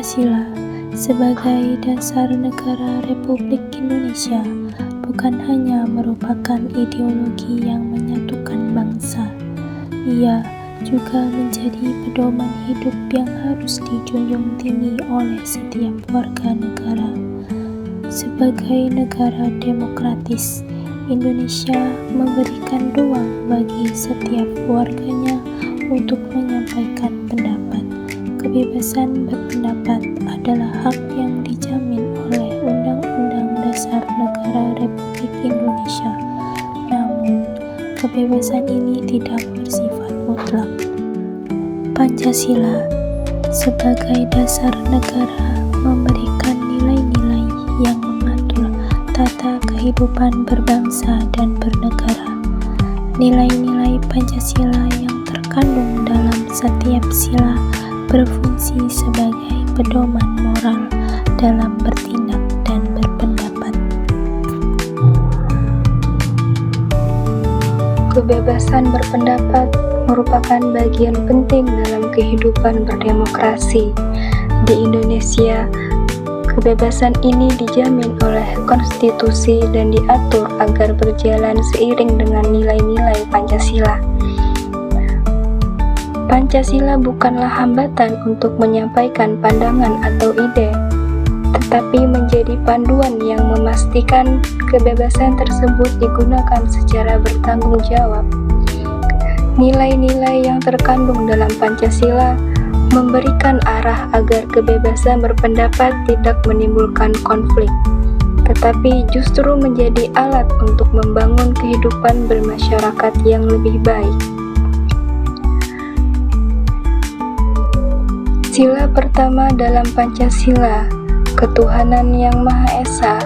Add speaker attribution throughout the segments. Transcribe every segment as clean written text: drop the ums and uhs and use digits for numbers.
Speaker 1: Pancasila sebagai dasar negara Republik Indonesia bukan hanya merupakan ideologi yang menyatukan bangsa, ia juga menjadi pedoman hidup yang harus dijunjung tinggi oleh setiap warga negara. Sebagai negara demokratis, Indonesia memberikan ruang bagi setiap warganya untuk menyampaikan pendapat. Kebebasan berpendapat adalah hak yang dijamin oleh Undang-Undang Dasar Negara Republik Indonesia. Namun, kebebasan ini tidak bersifat mutlak. Pancasila sebagai dasar negara memberikan nilai-nilai yang mengatur tata kehidupan berbangsa dan bernegara. Nilai-nilai Pancasila yang terkandung dalam setiap sila berfungsi sebagai pedoman moral dalam bertindak dan berpendapat. Kebebasan berpendapat merupakan bagian penting dalam kehidupan berdemokrasi. Di Indonesia, kebebasan ini dijamin oleh konstitusi dan diatur agar berjalan seiring dengan nilai-nilai Pancasila. Pancasila bukanlah hambatan untuk menyampaikan pandangan atau ide, tetapi menjadi panduan yang memastikan kebebasan tersebut digunakan secara bertanggung jawab. Nilai-nilai yang terkandung dalam Pancasila memberikan arah agar kebebasan berpendapat tidak menimbulkan konflik, tetapi justru menjadi alat untuk membangun kehidupan bermasyarakat yang lebih baik. Sila pertama dalam Pancasila, Ketuhanan Yang Maha Esa,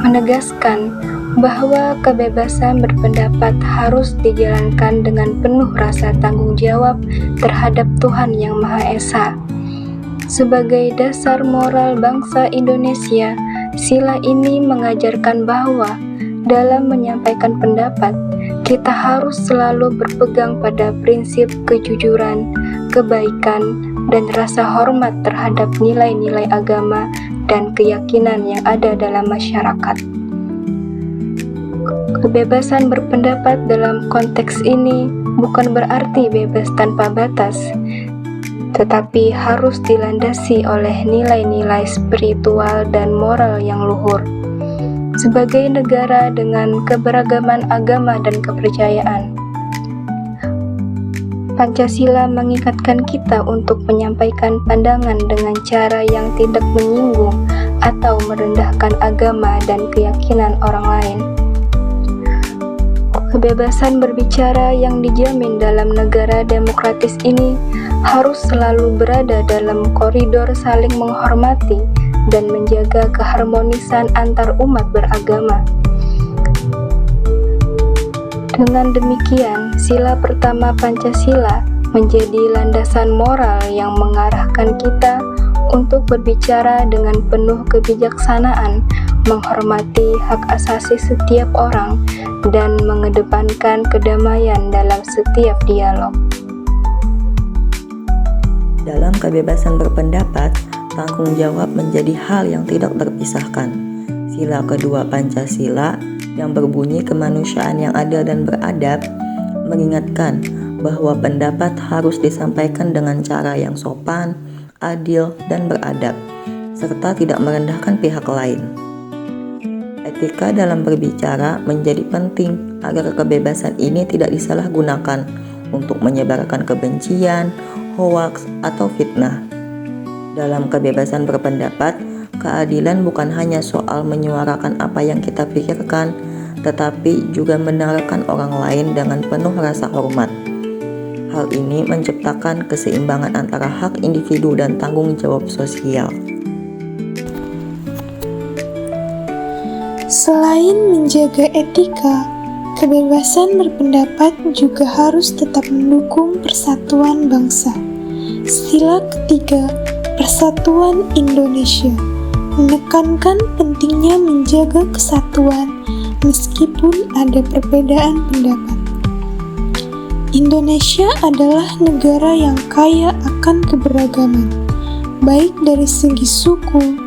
Speaker 1: menegaskan bahwa kebebasan berpendapat harus dijalankan dengan penuh rasa tanggung jawab terhadap Tuhan Yang Maha Esa. Sebagai dasar moral bangsa Indonesia, sila ini mengajarkan bahwa dalam menyampaikan pendapat, kita harus selalu berpegang pada prinsip kejujuran, kebaikan, dan rasa hormat terhadap nilai-nilai agama dan keyakinan yang ada dalam masyarakat. Kebebasan berpendapat dalam konteks ini bukan berarti bebas tanpa batas, tetapi harus dilandasi oleh nilai-nilai spiritual dan moral yang luhur. Sebagai negara dengan keberagaman agama dan kepercayaan, Pancasila mengingatkan kita untuk menyampaikan pandangan dengan cara yang tidak menyinggung atau merendahkan agama dan keyakinan orang lain. Kebebasan berbicara yang dijamin dalam negara demokratis ini harus selalu berada dalam koridor saling menghormati dan menjaga keharmonisan antar umat beragama. Dengan demikian, sila pertama Pancasila menjadi landasan moral yang mengarahkan kita untuk berbicara dengan penuh kebijaksanaan, menghormati hak asasi setiap orang, dan mengedepankan kedamaian dalam setiap dialog.
Speaker 2: Dalam kebebasan berpendapat, tanggung jawab menjadi hal yang tidak terpisahkan. Sila kedua Pancasila yang berbunyi kemanusiaan yang adil dan beradab mengingatkan bahwa pendapat harus disampaikan dengan cara yang sopan, adil, dan beradab, serta tidak merendahkan pihak lain. Etika dalam berbicara menjadi penting agar kebebasan ini tidak disalahgunakan untuk menyebarkan kebencian, hoaks, atau fitnah. Dalam kebebasan berpendapat, keadilan bukan hanya soal menyuarakan apa yang kita pikirkan, tetapi juga mendengarkan orang lain dengan penuh rasa hormat. Hal ini menciptakan keseimbangan antara hak individu dan tanggung jawab sosial.
Speaker 3: Selain menjaga etika, kebebasan berpendapat juga harus tetap mendukung persatuan bangsa. Sila ketiga, Persatuan Indonesia, menekankan pentingnya menjaga kesatuan meskipun ada perbedaan pendapat. Indonesia adalah negara yang kaya akan keberagaman. baik dari segi suku,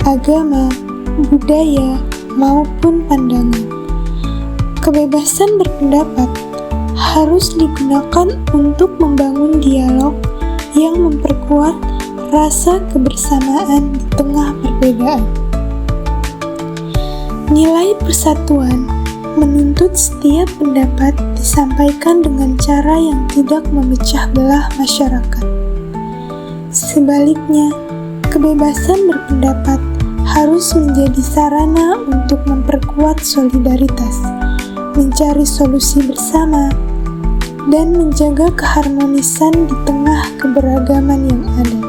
Speaker 3: agama, budaya, maupun pandangan. Kebebasan berpendapat harus digunakan untuk membangun dialog yang memperkuat rasa kebersamaan di tengah perbedaan. Nilai persatuan menuntut setiap pendapat disampaikan dengan cara yang tidak memecah belah masyarakat. Sebaliknya, kebebasan berpendapat harus menjadi sarana untuk memperkuat solidaritas, mencari solusi bersama, dan menjaga keharmonisan di tengah keberagaman yang ada.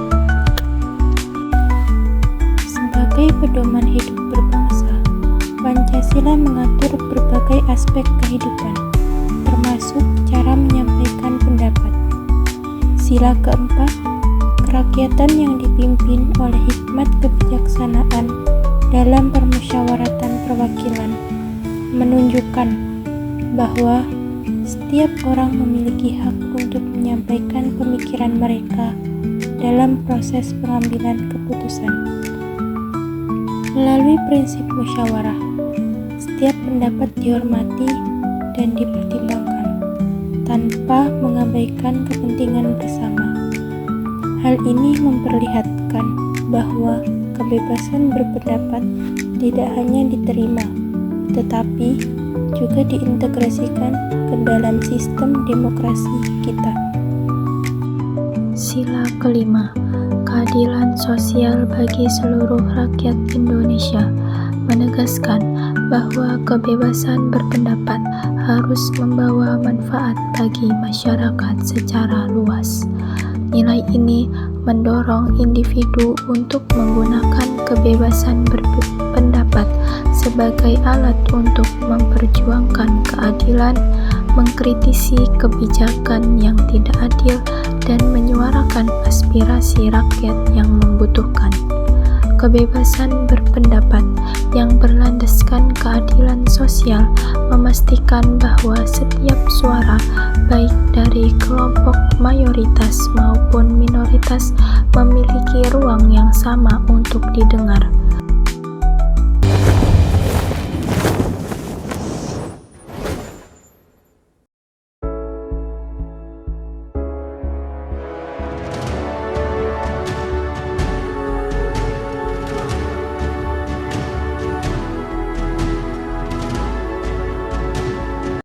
Speaker 4: Sebagai pedoman hidup berbangsa, Pancasila mengatur berbagai aspek kehidupan, termasuk cara menyampaikan pendapat. Sila keempat, kerakyatan yang dipimpin oleh hikmat kebijaksanaan dalam permusyawaratan perwakilan, menunjukkan bahwa setiap orang memiliki hak untuk menyampaikan pemikiran mereka dalam proses pengambilan keputusan. Melalui prinsip musyawarah, setiap pendapat dihormati dan dipertimbangkan tanpa mengabaikan kepentingan bersama. Hal ini memperlihatkan bahwa kebebasan berpendapat tidak hanya diterima, tetapi juga diintegrasikan ke dalam sistem demokrasi kita.
Speaker 1: Sila kelima, keadilan sosial bagi seluruh rakyat Indonesia, menegaskan bahwa kebebasan berpendapat harus membawa manfaat bagi masyarakat secara luas. Nilai ini mendorong individu untuk menggunakan kebebasan berpendapat sebagai alat untuk memperjuangkan keadilan, mengkritisi kebijakan yang tidak adil, dan menyuarakan aspirasi rakyat yang membutuhkan. Kebebasan berpendapat yang berlandaskan keadilan sosial memastikan bahwa setiap suara, baik dari kelompok mayoritas maupun minoritas, memiliki ruang yang sama untuk didengar.